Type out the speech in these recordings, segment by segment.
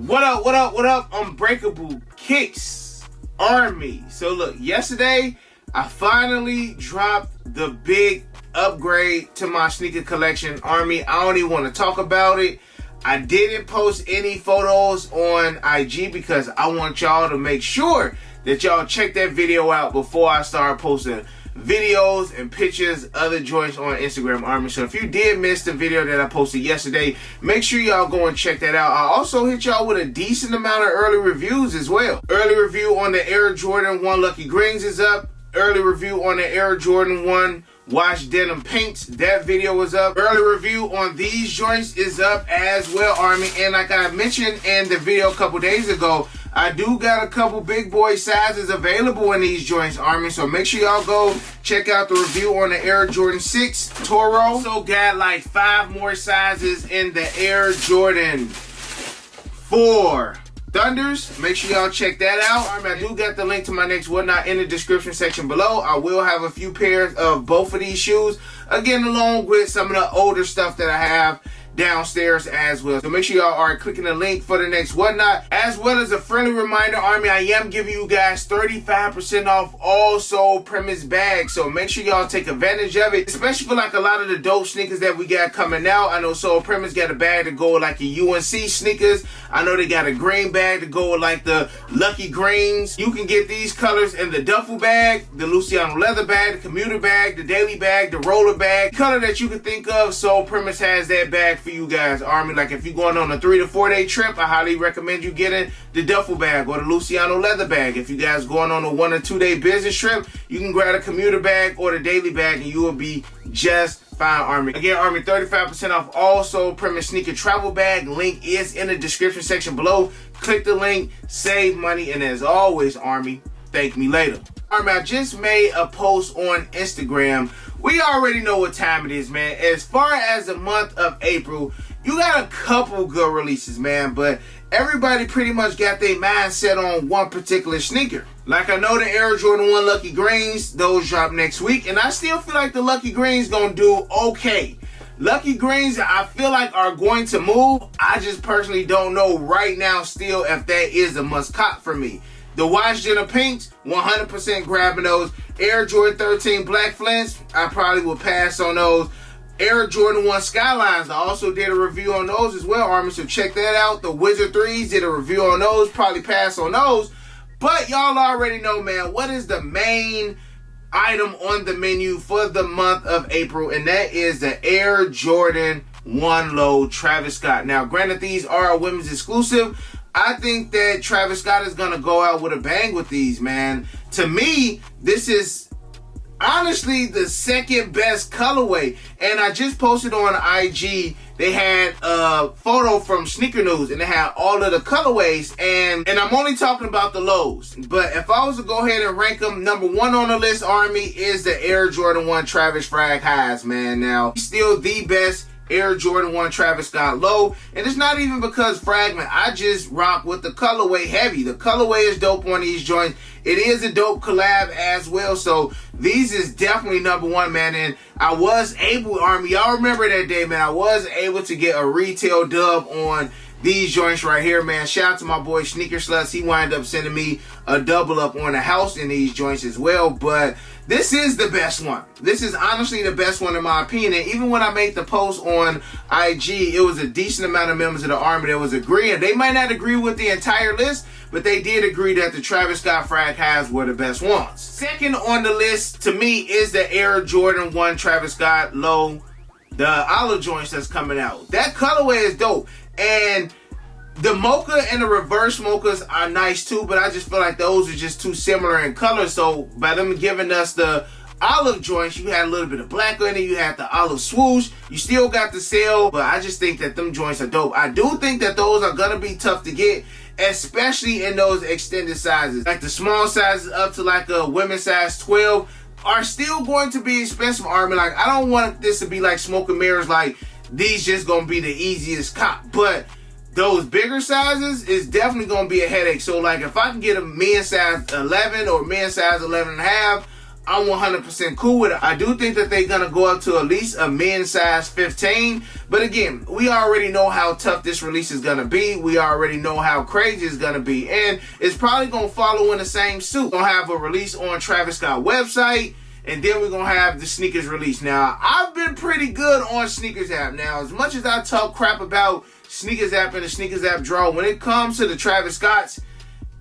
What up, what up, what up, Unbreakable Kicks Army. So look, yesterday I finally dropped the big upgrade to my sneaker collection, Army. I don't even want to talk about it. I didn't post any photos on IG because I want y'all to make sure that y'all check that video out before I start posting videos and pictures, other joints on Instagram, Army. So if you did miss the video that I posted yesterday, make sure y'all go and check that out. I also hit y'all with a decent amount of early reviews as well. Early review on the Air Jordan 1 Lucky Greens is up. Early review on the Air Jordan 1 Wash Denim Paints, that video is up. Early review on these joints is up as well, Army. And like I mentioned in the video a couple days ago, I do got a couple big boy sizes available in these joints, Army. So make sure y'all go check out the review on the Air Jordan 6 Toro. Also got like 5 more sizes in the Air Jordan 4 Thunders. Make sure y'all check that out. Army, I do got the link to my next whatnot in the description section below. I will have a few pairs of both of these shoes, again, along with some of the older stuff that I have downstairs as well. So make sure y'all are clicking the link for the next whatnot. As well as a friendly reminder, Army, I am giving you guys 35% off all Soul Premise bags. So make sure y'all take advantage of it, especially for like a lot of the dope sneakers that we got coming out. I know Soul Premise got a bag to go with like the UNC sneakers. I know they got a green bag to go with like the Lucky Greens. You can get these colors in the duffel bag, the Luciano leather bag, the commuter bag, the daily bag, the roller bag. Color that you can think of, Soul Premise has that bag for you guys, Army. Like if you're going on a 3 to 4 day trip, I highly recommend you getting the duffel bag or the Luciano leather bag. If you guys going on a 1 or 2 day business trip, you can grab a commuter bag or the daily bag and you will be just fine, Army. Again, Army, 35% off all Soul Premise sneaker travel bag. Link is in the description section below. Click the link, save money, and as always, Army, thank me later. Army, I just made a post on Instagram. We already know what time it is, man. As far as the month of April, you got a couple good releases, man, but everybody pretty much got their mindset on one particular sneaker. Like I know the Air Jordan 1 Lucky Greens, those drop next week, and I still feel like the Lucky Greens gonna do okay. Lucky Greens, I feel like are going to move. I just personally don't know right now still if that is a must cop for me. The Wash Denim Pinks, 100% grabbing those. Air Jordan 13 Black Flints, I probably will pass on those. Air Jordan 1 Skylines, I also did a review on those as well, Army, so check that out. The Wizard 3s, did a review on those, probably pass on those. But y'all already know, man, what is the main item on the menu for the month of April, and that is the Air Jordan 1 Low Travis Scott. Now, granted, these are a women's exclusive. I think that Travis Scott is going to go out with a bang with these, man. To me, this is honestly the second best colorway. And I just posted on IG, they had a photo from Sneaker News and they had all of the colorways. And I'm only talking about the lows. But if I was to go ahead and rank them, number 1 on the list, Army, is the Air Jordan 1 Travis Frag Highs, man. Now, still the best Air Jordan 1 Travis Scott low, and it's not even because fragment. I just rock with the colorway heavy. The colorway is dope on these joints. It is a dope collab as well, so these is definitely number 1, man. And I was able, Army, y'all remember that day, man, I was able to get a retail dub on these joints right here, man. Shout out to my boy Sneaker Sluts. He wound up sending me a double up on the house in these joints as well. But this is the best one. This is honestly the best one in my opinion. And even when I made the post on IG, it was a decent amount of members of the Army that was agreeing. They might not agree with the entire list, but they did agree that the Travis Scott Frag Highs were the best ones. Second on the list to me is the Air Jordan 1 Travis Scott Low, the olive joints that's coming out. That colorway is dope. And the mocha and the reverse mochas are nice too, but I just feel like those are just too similar in color. So by them giving us the olive joints, you had a little bit of black in it, you had the olive swoosh, you still got the sail, but I just think that them joints are dope. I do think that those are gonna be tough to get, especially in those extended sizes. Like the small sizes up to like a women's size 12 are still going to be expensive, Army. Like I don't want this to be like smoke and mirrors, like these just gonna be the easiest cop, but those bigger sizes is definitely gonna be a headache. So like if I can get a men's size 11 or men's size 11 and a half, I'm 100% cool with it. I do think that they're going to go up to at least a men's size 15. But again, we already know how tough this release is going to be. We already know how crazy it's going to be. And it's probably going to follow in the same suit. We're going to have a release on Travis Scott website. And then we're going to have the sneakers release. Now, I've been pretty good on Sneakers app. Now, as much as I talk crap about Sneakers app and the Sneakers app draw, when it comes to the Travis Scotts,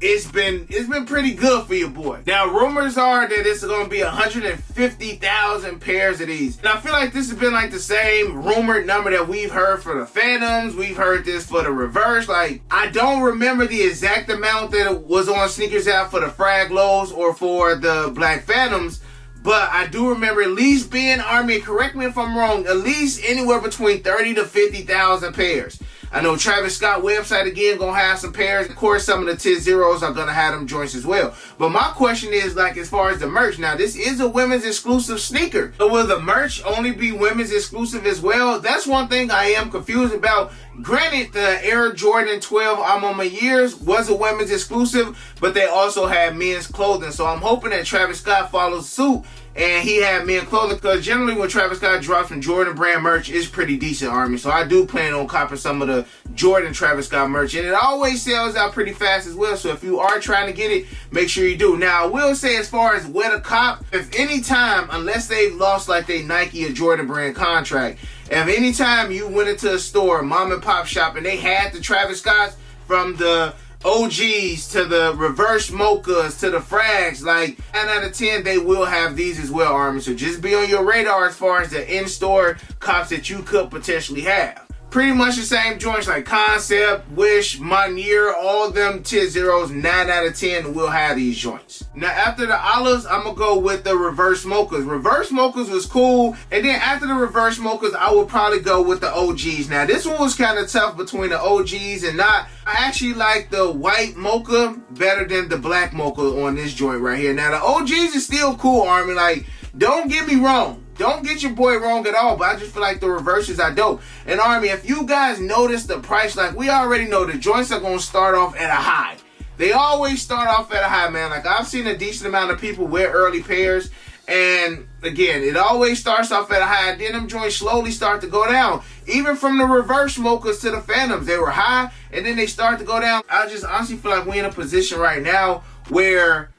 it's been pretty good for your boy. Now, rumors are that it's going to be 150,000 pairs of these. And I feel like this has been like the same rumored number that we've heard for the Phantoms. We've heard this for the Reverse. Like, I don't remember the exact amount that it was on Sneakers app for the Frag Lows or for the Black Phantoms. But I do remember at least being, Army, correct me if I'm wrong, at least anywhere between 30 to 50,000 pairs. I know Travis Scott website, again, going to have some pairs. Of course, some of the Tiz Zeros are going to have them joints as well. But my question is, like, as far as the merch, now, this is a women's exclusive sneaker. So will the merch only be women's exclusive as well? That's one thing I am confused about. Granted, the Air Jordan 12 I'm on my years was a women's exclusive, but they also had men's clothing. So I'm hoping that Travis Scott follows suit and he had men's clothing, because generally when Travis Scott drops from Jordan brand merch, it's pretty decent, Army. So I do plan on copping some of the Jordan Travis Scott merch, and it always sells out pretty fast as well. So if you are trying to get it, make sure you do. Now, I will say, as far as where to cop, if any time, unless they've lost like their Nike or Jordan brand contract, if any time you went into a store, mom and pop shop, and they had the Travis Scotts, from the OGs to the reverse mochas to the frags, like 9 out of 10 they will have these as well, Army. So just be on your radar as far as the in-store cops that you could potentially have. Pretty much the same joints like Concept, Wish, Monier, all of them Tiz Zeros, 9 out of 10 will have these joints. Now, after the olives, I'm going to go with the reverse mochas. Reverse mochas was cool. And then after the reverse mochas, I would probably go with the OGs. Now, this one was kind of tough between the OGs and not. I actually like the white mocha better than the black mocha on this joint right here. Now, the OGs is still cool, Army. Like, don't get me wrong. Don't get your boy wrong at all, but I just feel like the reverses are dope. And Army, if you guys notice the price, like we already know the joints are going to start off at a high. They always start off at a high, man. Like, I've seen a decent amount of people wear early pairs. And again, it always starts off at a high. Then them joints slowly start to go down. Even from the reverse mochas to the Phantoms, they were high and then they start to go down. I just honestly feel like we're in a position right now where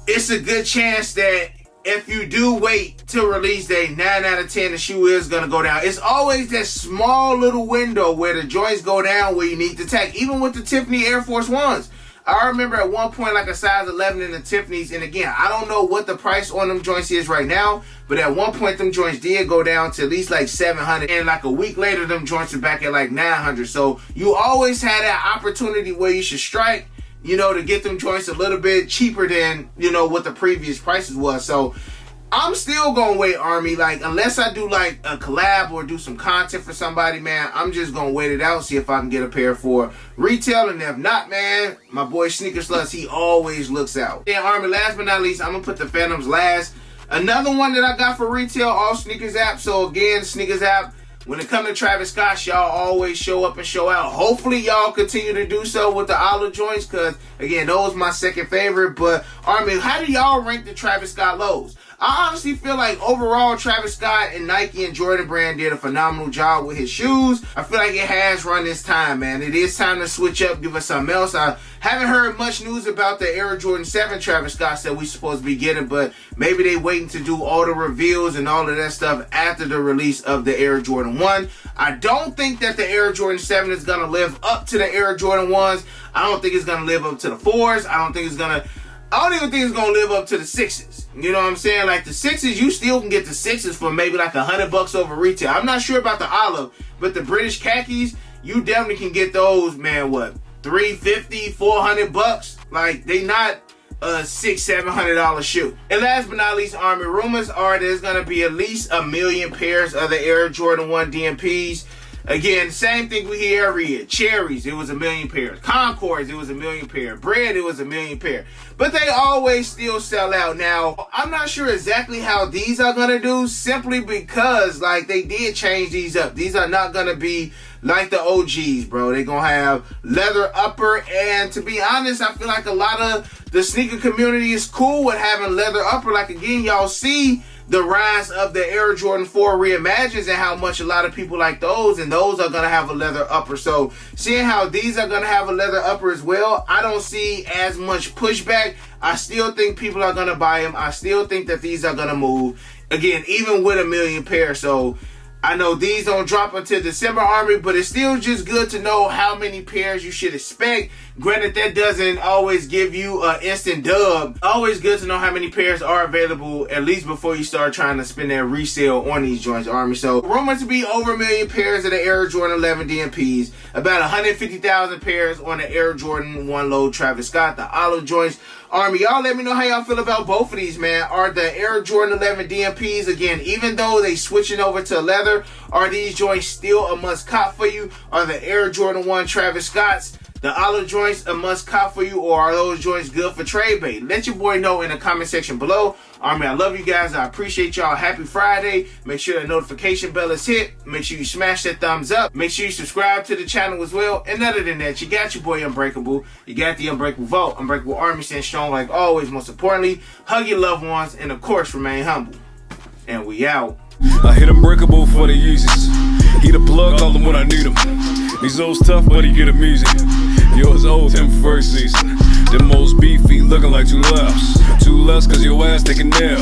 it's a good chance that if you do wait till release day, 9 out of 10, the shoe is going to go down. It's always that small little window where the joints go down where you need to tack. Even with the Tiffany Air Force Ones. I remember at one point like a size 11 in the Tiffany's. And again, I don't know what the price on them joints is right now. But at one point, them joints did go down to at least like 700. And like a week later, them joints are back at like 900. So you always had that opportunity where you should strike, you know, to get them joints a little bit cheaper than, you know, what the previous prices was. So I'm still gonna wait, Army. Like, unless I do like a collab or do some content for somebody, man, I'm just gonna wait it out, see if I can get a pair for retail. And if not, man, my boy Sneaker Sluts, he always looks out. Then, Army, last but not least, I'm gonna put the Phantoms last. Another one that I got for retail, all Sneakers app. So again, Sneakers app, when it comes to Travis Scott, y'all always show up and show out. Hopefully, y'all continue to do so with the olive joints, because, again, those my second favorite. But, Army, how do y'all rank the Travis Scott lows? I honestly feel like overall Travis Scott and Nike and Jordan brand did a phenomenal job with his shoes. I feel like it has run its time, man. It is time to switch up, give us something else. I haven't heard much news about the Air Jordan 7 Travis Scotts that we supposed to be getting, but maybe they waiting to do all the reveals and all of that stuff after the release of the Air Jordan 1. I don't think that the Air Jordan 7 is going to live up to the Air Jordan 1s. I don't think it's going to live up to the 4s. I don't even think it's going to live up to the 6s. You know what I'm saying? Like the 6s, you still can get the 6s for maybe like $100 over retail. I'm not sure about the olive, but the British khakis, you definitely can get those, man, what, $350, $400? Like, they not a $600-$700 shoe. And last but not least, Army, rumors are there's going to be at least 1 million pairs of the Air Jordan 1 DMPs. Again, same thing we hear every year. Cherries, it was 1 million pairs. Concords, it was 1 million pairs. Bread, it was 1 million pairs. But they always still sell out. Now, I'm not sure exactly how these are going to do, simply because, like, they did change these up. These are not going to be like the OGs, bro. They're going to have leather upper, and to be honest, I feel like a lot of the sneaker community is cool with having leather upper. Like again, y'all see the rise of the Air Jordan 4 Reimagines and how much a lot of people like those, and those are gonna have a leather upper. So seeing how these are gonna have a leather upper as well, I don't see as much pushback. I still think people are gonna buy them. I still think that these are gonna move. Again, even with 1 million pairs. So I know these don't drop until December, Army, but it's still just good to know how many pairs you should expect. Granted, that doesn't always give you an instant dub. Always good to know how many pairs are available, at least before you start trying to spend that resale on these joints, Army. So rumored to be over 1 million pairs of the Air Jordan 11 DMPs, about 150,000 pairs on the Air Jordan 1 Low Travis Scott, the olive joints. Army, y'all let me know how y'all feel about both of these, man. Are the Air Jordan 11 DMPs, again, even though they switching over to leather, are these joints still a must cop for you? Are the Air Jordan 1 Travis Scotts, the olive joints, a must cop for you, or are those joints good for trade bait? Let your boy know in the comment section below. Army, I love you guys. I appreciate y'all. Happy Friday. Make sure the notification bell is hit. Make sure you smash that thumbs up. Make sure you subscribe to the channel as well. And other than that, you got your boy Unbreakable. You got the Unbreakable Vault. Unbreakable Army staying strong like always. Most importantly, hug your loved ones and of course remain humble. And we out. I hit Unbreakable for the users. He the plug, call him when I need him. These old tough, but he get amusing. Yours old him first season. Them most beefy looking like 2 lefts. 2 lefts cause your ass taking nail.